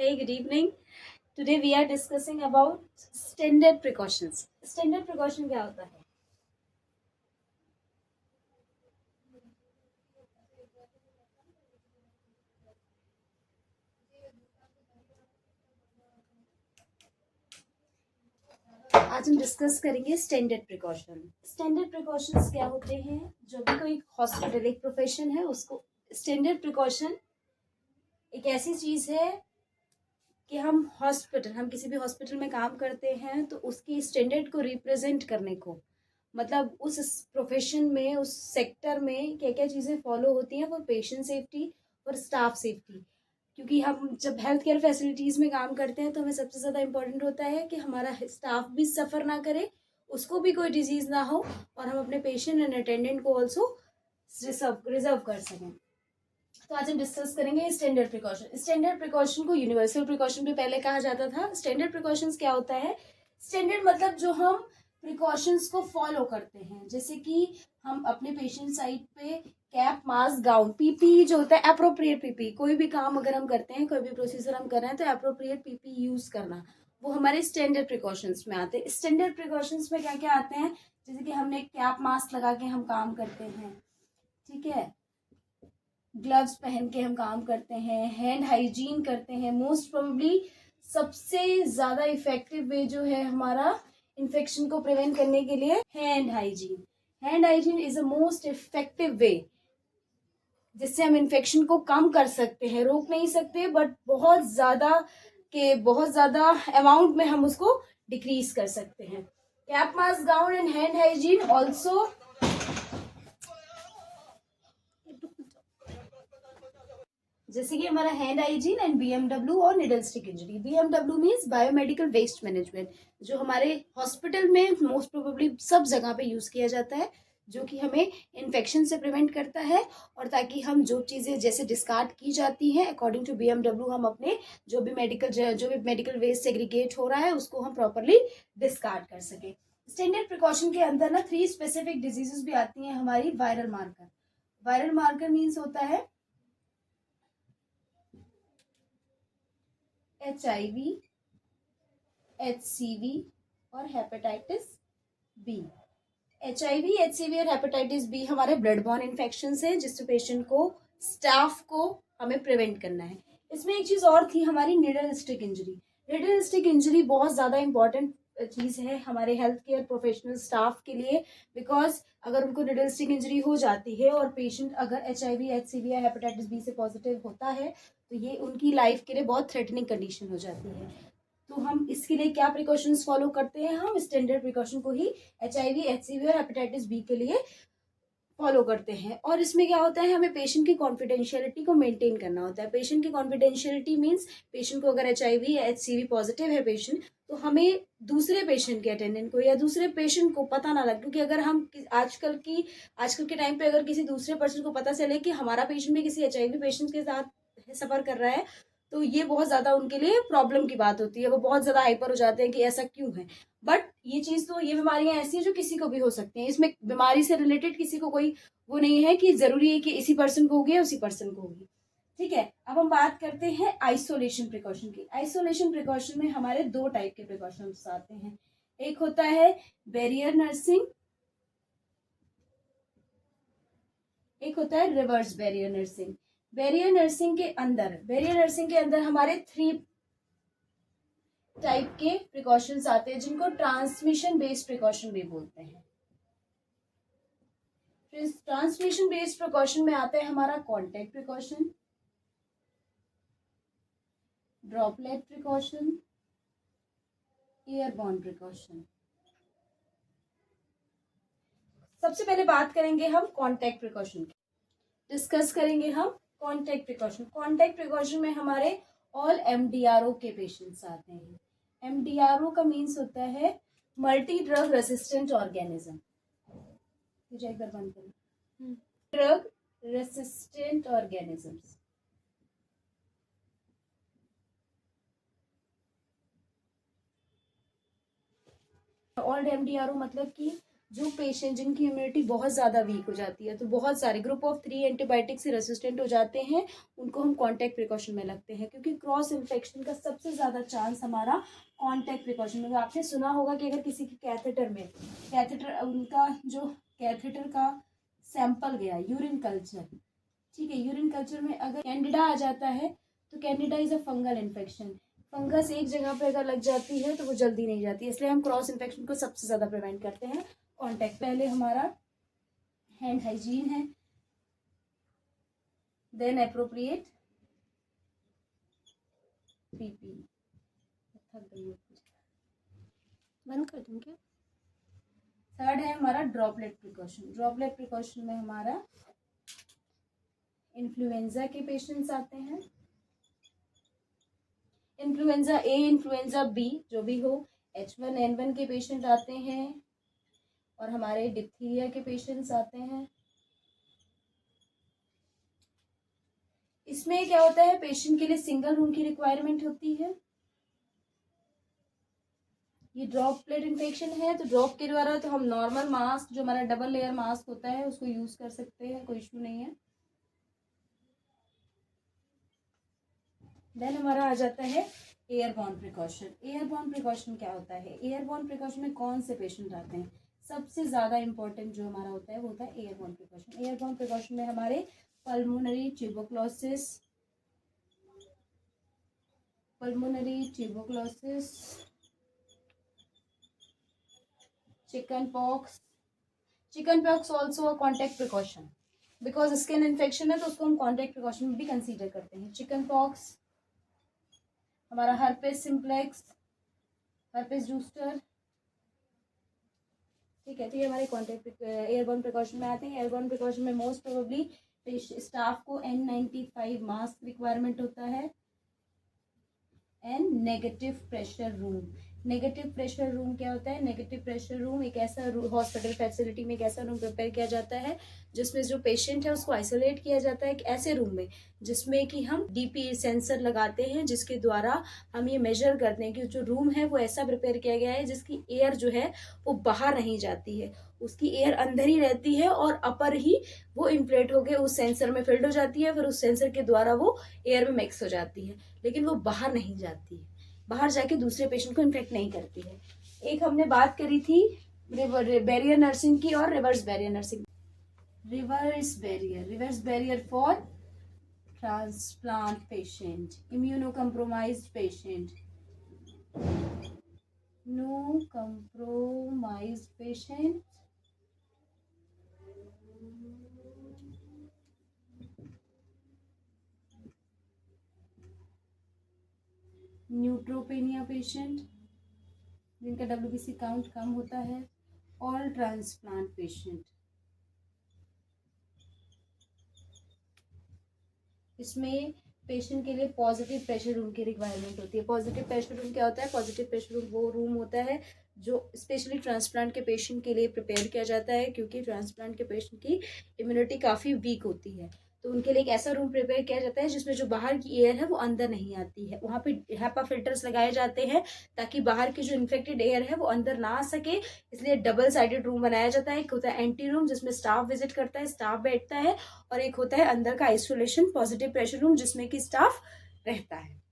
Hey, good evening. Today we are discussing about standard precautions. Standard precaution क्या होता है? आज हम डिस्कस करेंगे स्टैंडर्ड प्रिकॉशन। स्टैंडर्ड प्रिकॉशंस क्या होते हैं? जो भी कोई हॉस्पिटल एक प्रोफेशन है उसको स्टैंडर्ड प्रिकॉशन एक ऐसी चीज है कि हम किसी भी हॉस्पिटल में काम करते हैं तो उसकी स्टैंडर्ड को रिप्रेजेंट करने को, मतलब उस प्रोफेशन में उस सेक्टर में क्या क्या चीज़ें फॉलो होती हैं फॉर पेशेंट सेफ्टी और स्टाफ सेफ्टी। क्योंकि हम जब हेल्थ केयर फैसिलिटीज़ में काम करते हैं तो हमें सबसे ज़्यादा इम्पोर्टेंट होता है कि हमारा स्टाफ भी सफ़र ना करे, उसको भी कोई डिजीज़ ना हो और हम अपने पेशेंट एंड अटेंडेंट को ऑल्सो रिजर्व कर सकें। तो आज हम डिस्कस करेंगे स्टैंडर्ड प्रिकॉशन। स्टैंडर्ड प्रिकॉशन को यूनिवर्सल प्रिकॉशन भी पहले कहा जाता था। स्टैंडर्ड प्रिकॉशंस क्या होता है? स्टैंडर्ड मतलब जो हम प्रिकॉशंस को फॉलो करते हैं, जैसे कि हम अपने पेशेंट साइड पे कैप, मास्क, गाउन, पीपी जो होता है अप्रोप्रिएट पीपी, कोई भी काम अगर हम करते हैं, कोई भी प्रोसीजर हम कर रहे हैं तो अप्रोप्रिएट पीपी यूज करना, वो हमारे स्टैंडर्ड प्रिकॉशंस में आते हैं। स्टैंडर्ड प्रिकॉशंस में क्या क्या आते हैं? जैसे कि हमने कैप मास्क लगा के हम काम करते हैं, ठीक है, ग्लव्स पहन के हम काम करते हैं, हैंड हाइजीन करते हैं। मोस्ट प्रोबेबली सबसे ज्यादा इफेक्टिव वे जो है हमारा इन्फेक्शन को प्रिवेंट करने के लिए hand hygiene. Hand hygiene is a most effective way जिससे हम इन्फेक्शन को कम कर सकते हैं, रोक नहीं सकते बट बहुत ज्यादा अमाउंट में हम उसको डिक्रीज कर सकते हैं। Cap, mask, gown and hand hygiene also जैसे कि हमारा हैंड हाइजीन एंड बीएमडब्ल्यू और needle stick injury. BMW means biomedical waste management, जो हमारे हॉस्पिटल में मोस्ट प्रोबेबली सब जगह पे यूज किया जाता है, जो कि हमें इन्फेक्शन से प्रिवेंट करता है और ताकि हम जो चीज़ें जैसे डिस्कार्ड की जाती हैं अकॉर्डिंग टू बीएमडब्ल्यू, हम अपने जो भी मेडिकल वेस्ट सेग्रीगेट हो रहा है उसको हम प्रॉपरली डिस्कार्ड कर सके। स्टैंडर्ड प्रिकॉशन के अंदर ना 3 स्पेसिफिक डिजीजेस भी आती हैं हमारी। Viral marker, viral marker means होता है HIV, HCV और हेपेटाइटिस बी। HIV, HCV और हेपेटाइटिस बी हमारे ब्लड बॉर्न इन्फेक्शन है जिससे पेशेंट को, स्टाफ को हमें प्रिवेंट करना है। इसमें एक चीज और थी हमारी needle stick injury. Needle stick injury बहुत ज्यादा इंपॉर्टेंट चीज है हमारे हेल्थ केयर प्रोफेशनल स्टाफ के लिए, बिकॉज अगर उनको निडल स्टिक इंजरी हो जाती है और पेशेंट अगर HIV, HCV या हेपेटाइटिस बी से पॉजिटिव होता है तो ये उनकी लाइफ के लिए बहुत थ्रेटनिंग कंडीशन हो जाती है। तो हम इसके लिए क्या प्रिकॉशंस फॉलो करते हैं? हम स्टैंडर्ड प्रिकॉशन को ही HIV, HCV और हेपेटाइटिस बी के लिए फॉलो करते हैं। और इसमें क्या होता है, हमें पेशेंट की कॉन्फिडेंशियलिटी को मेंटेन करना होता है। पेशेंट की कॉन्फिडेंशियलिटी मीन्स पेशेंट को अगर HIV या HCV पॉजिटिव है पेशेंट, तो हमें दूसरे पेशेंट के अटेंडेंट को या दूसरे पेशेंट को पता ना लगे, क्योंकि अगर हम आजकल के टाइम पे अगर किसी दूसरे पर्सन को पता चले कि हमारा पेशेंट भी किसी HIV पेशेंट के साथ सफर कर रहा है तो ये बहुत ज्यादा उनके लिए प्रॉब्लम की बात होती है। वो बहुत ज्यादा हाइपर हो जाते हैं कि ऐसा क्यों है। बट ये बीमारियां ऐसी है जो किसी को भी हो सकती हैं। इसमें बीमारी से रिलेटेड किसी को कोई वो नहीं है कि जरूरी है कि इसी पर्सन को होगी या उसी पर्सन को होगी। ठीक है, अब हम बात करते हैं आइसोलेशन प्रिकॉशन की। आइसोलेशन प्रिकॉशन में हमारे 2 टाइप के प्रिकॉशन आते हैं। एक होता है बैरियर नर्सिंग, एक होता है reverse barrier nursing. Barrier nursing के अंदर हमारे 3 टाइप के प्रिकॉशंस आते हैं जिनको ट्रांसमिशन बेस्ड प्रिकॉशन भी बोलते हैं। ट्रांसमिशन बेस्ड प्रिकॉशन में आता है हमारा contact precaution, droplet precaution, airborne precaution. सबसे पहले बात करेंगे हम कॉन्टेक्ट प्रिकॉशन की। डिस्कस करेंगे हम कॉन्टेक्ट प्रिकॉशन। कॉन्टेक्ट प्रिकॉशन में हमारे ऑल MDRO के पेशेंट्स आते हैं। MDRO का मीन्स होता है मल्टी ड्रग रेसिस्टेंट ऑर्गेनिज्म। एक बार बंद करें, drug resistant organisms. All MDRO मतलब कि जो पेशेंट जिनकी इम्यूनिटी बहुत ज़्यादा वीक हो जाती है, तो बहुत सारे ग्रुप ऑफ 3 एंटीबायोटिक से रेसिस्टेंट हो जाते हैं, उनको हम कॉन्टैक्ट प्रिकॉशन में लगते हैं, क्योंकि क्रॉस इन्फेक्शन का सबसे ज़्यादा चांस हमारा कॉन्टैक्ट प्रिकॉशन में। आपने सुना होगा कि अगर किसी के कैथेटर उनका जो कैथेटर का सैंपल गया, यूरिन कल्चर, ठीक है, यूरिन कल्चर में अगर कैंडिडा आ जाता है, तो Candida is a fungal infection. Fungus एक जगह पे अगर लग जाती है तो वो जल्दी नहीं जाती, इसलिए हम क्रॉस इन्फेक्शन को सबसे ज़्यादा प्रिवेंट करते हैं। कॉन्टैक्ट, पहले हमारा हैंड हाइजीन है, देन अप्रोप्रिएट पीपी। थक गई हूँ, बंद कर दूँ क्या? थर्ड है हमारा ड्रॉपलेट प्रिकॉशन। ड्रॉपलेट प्रिकॉशन में हमारा इन्फ्लुएंजा के पेशेंट्स आते हैं, इन्फ्लुएंजा ए, इन्फ्लुएंजा बी, जो भी हो, H1N1 के पेशेंट आते हैं, और हमारे डिप्थीरिया के पेशेंट्स आते हैं। इसमें क्या होता है, पेशेंट के लिए सिंगल रूम की रिक्वायरमेंट होती है। ये ड्रॉपलेट इन्फेक्शन है, तो ड्रॉप के द्वारा तो हम नॉर्मल मास्क, जो हमारा डबल लेयर मास्क होता है, उसको यूज कर सकते हैं, कोई इशू नहीं है। देन हमारा आ जाता है एयरबॉर्न प्रिकॉशन। एयरबॉर्न प्रिकॉशन क्या होता है? एयरबॉर्न प्रिकॉशन में कौन से पेशेंट आते हैं? सबसे ज़्यादा इंपॉर्टेंट जो हमारा होता है वो होता है एयरबॉर्न प्रिकॉशन। एयरबॉर्न प्रिकॉशन में हमारे pulmonary tuberculosis, chicken pox also a contact precaution, because skin infection है तो उसको हम कॉन्टैक्ट प्रिकॉशन में भी कंसीडर करते हैं। चिकन पॉक्स, हमारा हर्पेस सिम्प्लेक्स, हर्पेस जूस्टर, ठीक है, तो ये हमारे कॉन्टैक्ट एयरबॉर्न प्रिकॉशन में आते हैं। एयरबॉर्न प्रिकॉशन में मोस्ट प्रोबेबली स्टाफ को N95 मास्क रिक्वायरमेंट होता है, and negative pressure room. Negative pressure room क्या होता है? नेगेटिव प्रेशर रूम एक ऐसा हॉस्पिटल फैसिलिटी में एक ऐसा रूम प्रिपेयर किया जाता है जिसमें जो पेशेंट है उसको आइसोलेट किया जाता है एक ऐसे रूम में, जिसमें कि हम DP सेंसर लगाते हैं, जिसके द्वारा हम ये मेजर करते हैं कि जो रूम है वो ऐसा प्रिपेयर किया गया है जिसकी एयर जो है वो बाहर नहीं जाती है, उसकी एयर अंदर ही रहती है और अपर ही वो इन्फ्लेट होकर उस सेंसर में फिल्ड हो जाती है, फिर उस सेंसर के द्वारा वो एयर में मिक्स हो जाती है, लेकिन वो बाहर नहीं जाती है, बाहर जाके दूसरे पेशेंट को इन्फेक्ट नहीं करती है। एक हमने बात करी थी बैरियर नर्सिंग की और reverse barrier nursing. Reverse barrier for transplant patient, immuno compromised patient, neutropenia patient जिनका WBC काउंट कम होता है, ऑल ट्रांसप्लांट पेशेंट। इसमें पेशेंट के लिए पॉजिटिव प्रेशर रूम की रिक्वायरमेंट होती है। पॉजिटिव प्रेशर रूम क्या होता है? पॉजिटिव प्रेशर रूम वो रूम होता है जो स्पेशली ट्रांसप्लांट के पेशेंट के लिए प्रिपेयर किया जाता है, क्योंकि ट्रांसप्लांट के पेशेंट की इम्यूनिटी काफ़ी वीक होती है, तो उनके लिए एक ऐसा रूम प्रिपेयर किया जाता है जिसमें जो बाहर की एयर है वो अंदर नहीं आती है। वहाँ पे HEPA फिल्टर्स लगाए जाते हैं ताकि बाहर की जो इन्फेक्टेड एयर है वो अंदर ना आ सके, इसलिए डबल साइडेड रूम बनाया जाता है। एक होता है एंटी रूम जिसमें स्टाफ विजिट करता है, स्टाफ बैठता है, और एक होता है अंदर का आइसोलेशन पॉजिटिव प्रेशर रूम जिसमें कि स्टाफ रहता है।